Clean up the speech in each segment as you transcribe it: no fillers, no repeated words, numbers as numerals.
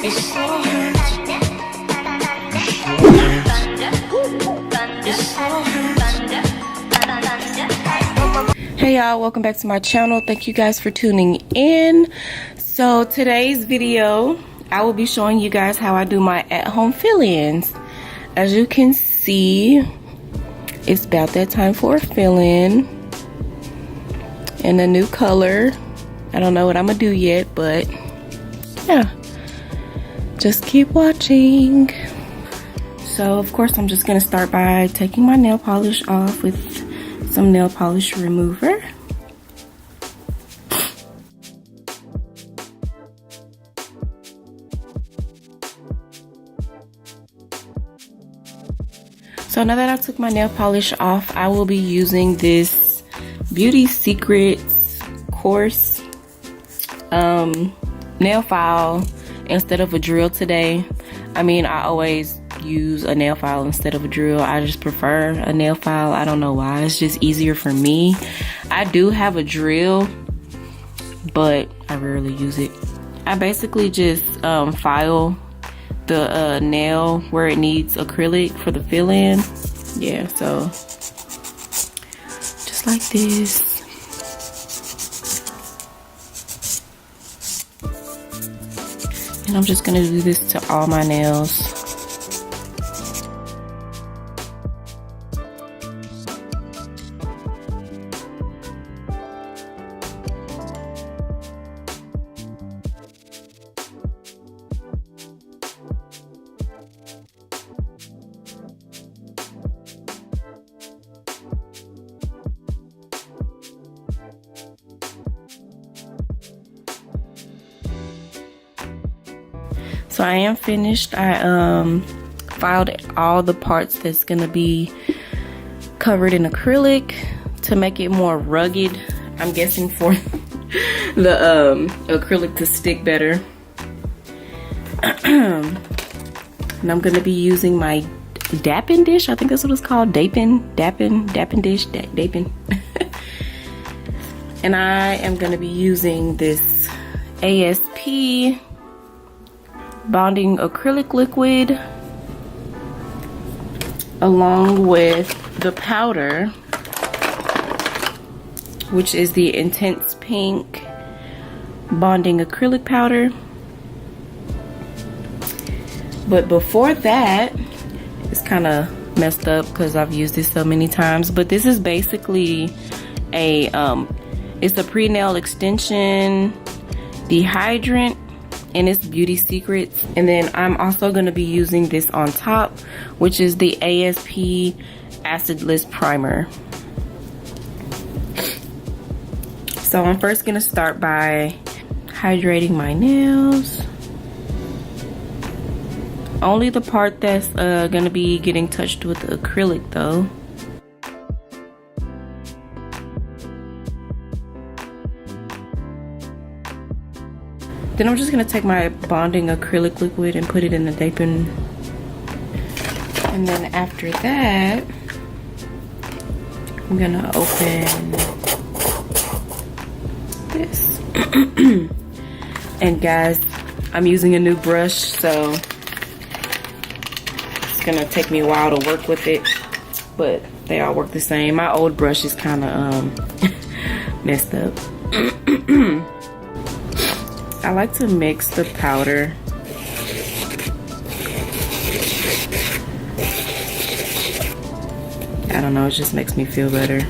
Hey y'all, welcome back to my channel. Thank you guys for tuning in. So today's video, I will be showing you guys how I do my at-home fill-ins. As you can see, it's about that time for a fill-in in a new color. I don't know what I'm gonna do yet, but yeah, just keep watching. So of course I'm just gonna start by taking my nail polish off with some nail polish remover. So now that I took my nail polish off, I will be using this Beauty Secrets Coarse nail file instead of a drill today. I mean, I always use a nail file instead of a drill. I just prefer a nail file. I don't know why. It's just easier for me. I do have a drill, but I rarely use it. I basically just file the nail where it needs acrylic for the fill-in. Yeah, so just like this. And I'm just gonna do this to all my nails. So I am finished. I filed all the parts that's gonna be covered in acrylic to make it more rugged. I'm guessing for the acrylic to stick better. And I'm gonna be using my dapping dish. I think that's what it's called. Dapping dish. Dapping. And I am gonna be using this ASP bonding acrylic liquid along with the powder, which is the Intense Pink bonding acrylic powder. But before that, it's kind of messed up because I've used this so many times, but this is basically a it's a pre-nail extension dehydrant, and it's Beauty Secrets. And then I'm also going to be using this on top, which is the ASP Acidless Primer. So I'm first going to start by hydrating my nails. Only the part that's going to be getting touched with the acrylic though. Then I'm just gonna take my bonding acrylic liquid and put it in the dapping. And then after that, I'm gonna open this. And guys, I'm using a new brush, so it's gonna take me a while to work with it, but they all work the same. My old brush is kind of messed up. I like to mix the powder. I don't know, it just makes me feel better.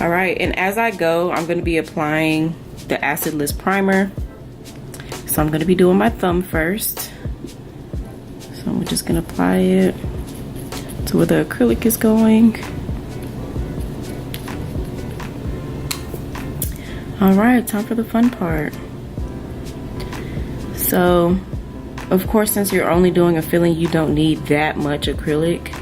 All right, and as I go, I'm gonna be applying the acidless primer. So I'm gonna be doing my thumb first. So I'm just gonna apply it to where the acrylic is going. All right, time for the fun part. So, of course, since you're only doing a filling, you don't need that much acrylic.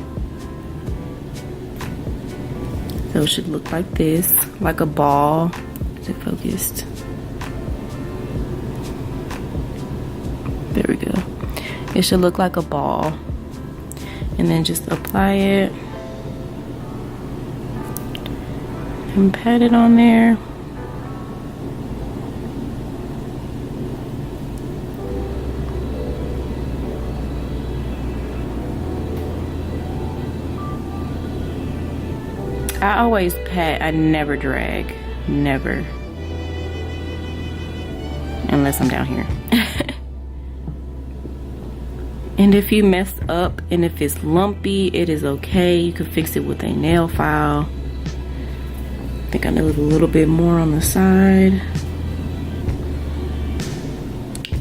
So it should look like this, like a ball. Is it focused? There we go. It should look like a ball. And then just apply it and pat it on there. I always pat, I never drag, never. Unless I'm down here. And if you mess up and if it's lumpy, it is okay. You can fix it with a nail file. I think I need a little bit more on the side.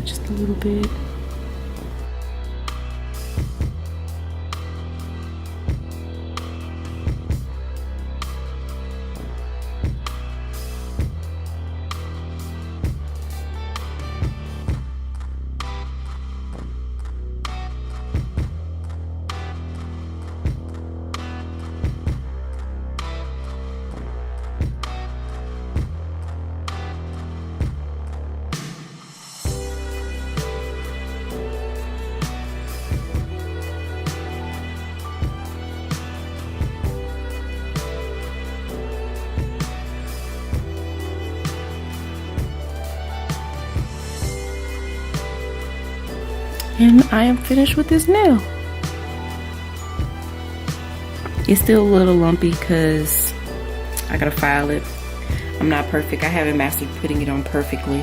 Just a little bit. And I am finished with this nail. It's still a little lumpy because I gotta file it. I'm not perfect. I haven't mastered putting it on perfectly.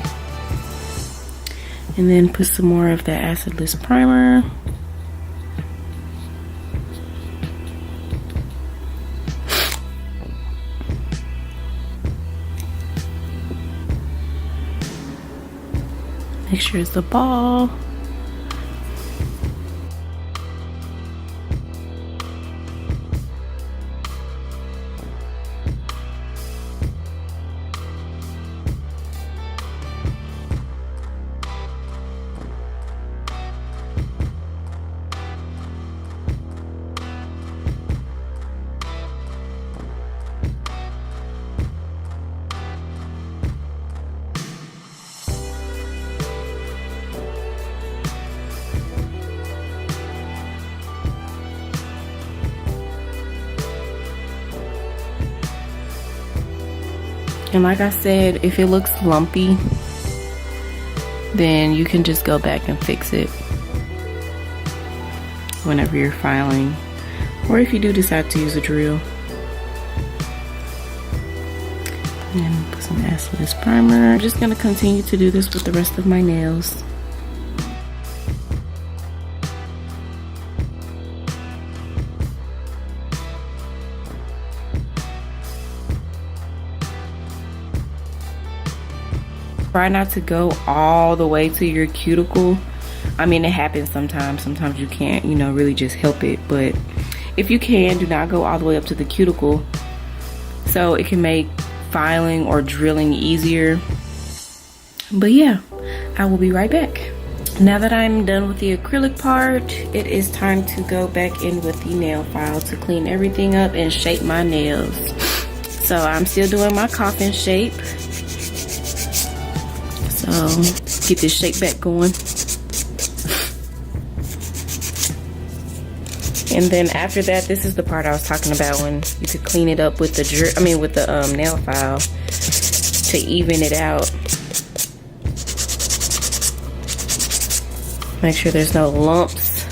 And then put some more of that Acidless Primer. Make sure it's a ball. And like I said, if it looks lumpy, then you can just go back and fix it whenever you're filing, or if you do decide to use a drill. And put some Acidless Primer. I'm just gonna continue to do this with the rest of my nails. Try not to go all the way to your cuticle. I mean, it happens sometimes. Sometimes you can't, you know, really just help it. But if you can, do not go all the way up to the cuticle, so it can make filing or drilling easier. But yeah, I will be right back. Now that I'm done with the acrylic part, it is time to go back in with the nail file to clean everything up and shape my nails. So I'm still doing my coffin shape. So get this shape back going. And then after that, this is the part I was talking about, when you could clean it up with the nail file to even it out. Make sure there's no lumps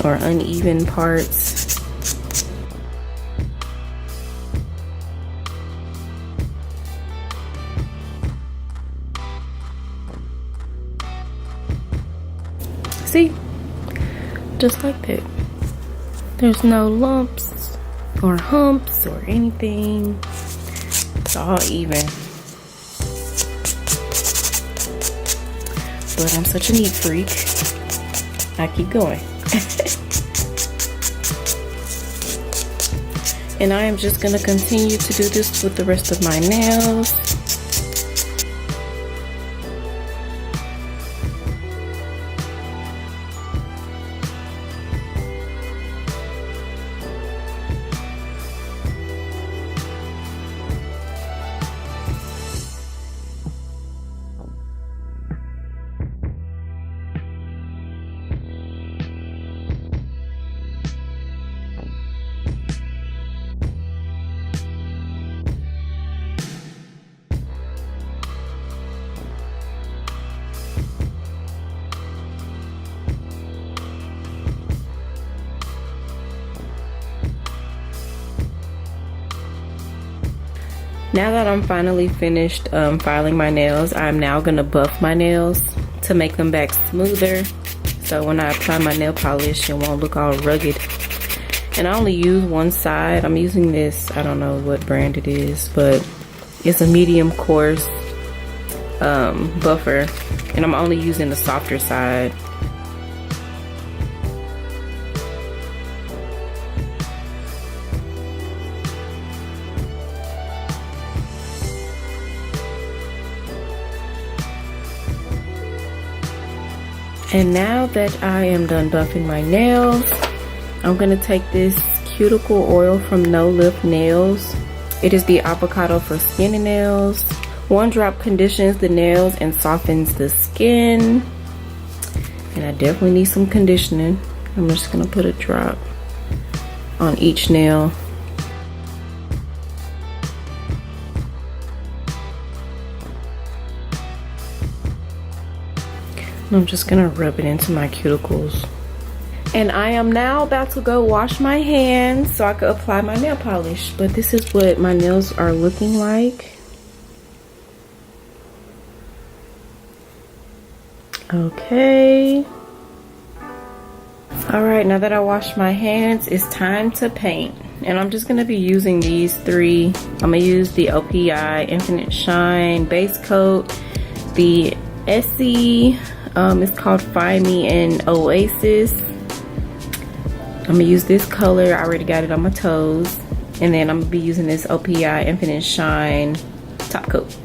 or uneven parts. See? Just like that. There's no lumps or humps or anything. It's all even. But I'm such a neat freak, I keep going. And I am just gonna continue to do this with the rest of my nails. Now that I'm finally finished filing my nails, I'm now gonna buff my nails to make them back smoother. So when I apply my nail polish, it won't look all rugged. And I only use one side. I'm using this, I don't know what brand it is, but it's a medium coarse buffer. And I'm only using the softer side. And now that I am done buffing my nails, I'm gonna take this Cuticle Oil from No Lift Nails. It is the avocado for skinny nails. One drop conditions the nails and softens the skin. And I definitely need some conditioning. I'm just gonna put a drop on each nail. I'm just gonna rub it into my cuticles. And I am now about to go wash my hands so I can apply my nail polish. But this is what my nails are looking like. Okay. Alright, now that I washed my hands, it's time to paint. And I'm just gonna be using these three. I'm gonna use the OPI Infinite Shine Base Coat, the Essie, it's called Find Me and Oasis. I'm gonna use this color. I already got it on my toes. And then I'm gonna be using this OPI Infinite Shine top coat.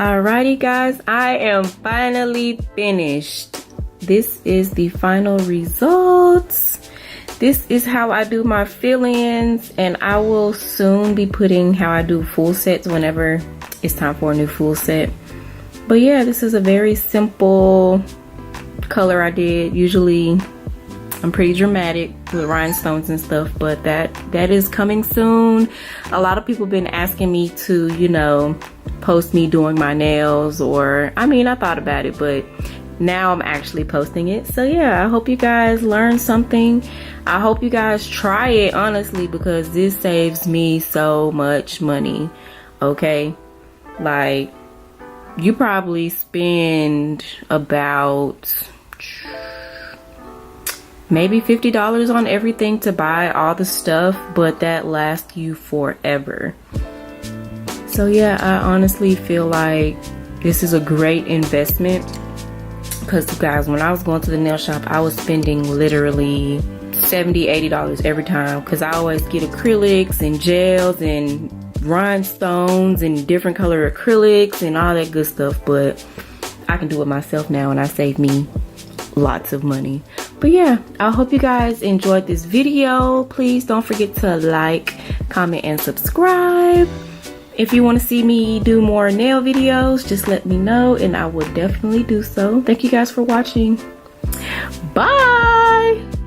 Alrighty guys, I am finally finished. This is the final results. This is how I do my fill-ins, and I will soon be putting how I do full sets whenever it's time for a new full set. But yeah, this is a very simple color I did. Usually I'm pretty dramatic with rhinestones and stuff, but that is coming soon. A lot of people have been asking me to, you know, post me doing my nails, or I mean, I thought about it, but now I'm actually posting it. So yeah, I hope you guys learned something. I hope you guys try it, honestly, because this saves me so much money. Okay, like you probably spend about maybe $50 on everything to buy all the stuff, but that lasts you forever. So yeah, I honestly feel like this is a great investment, because guys, when I was going to the nail shop, I was spending literally $70–$80 every time, because I always get acrylics and gels and rhinestones and different color acrylics and all that good stuff. But I can do it myself now, and I save me lots of money. But yeah, I hope you guys enjoyed this video. Please don't forget to like, comment, and subscribe. If you want to see me do more nail videos, just let me know and I will definitely do so. Thank you guys for watching. Bye!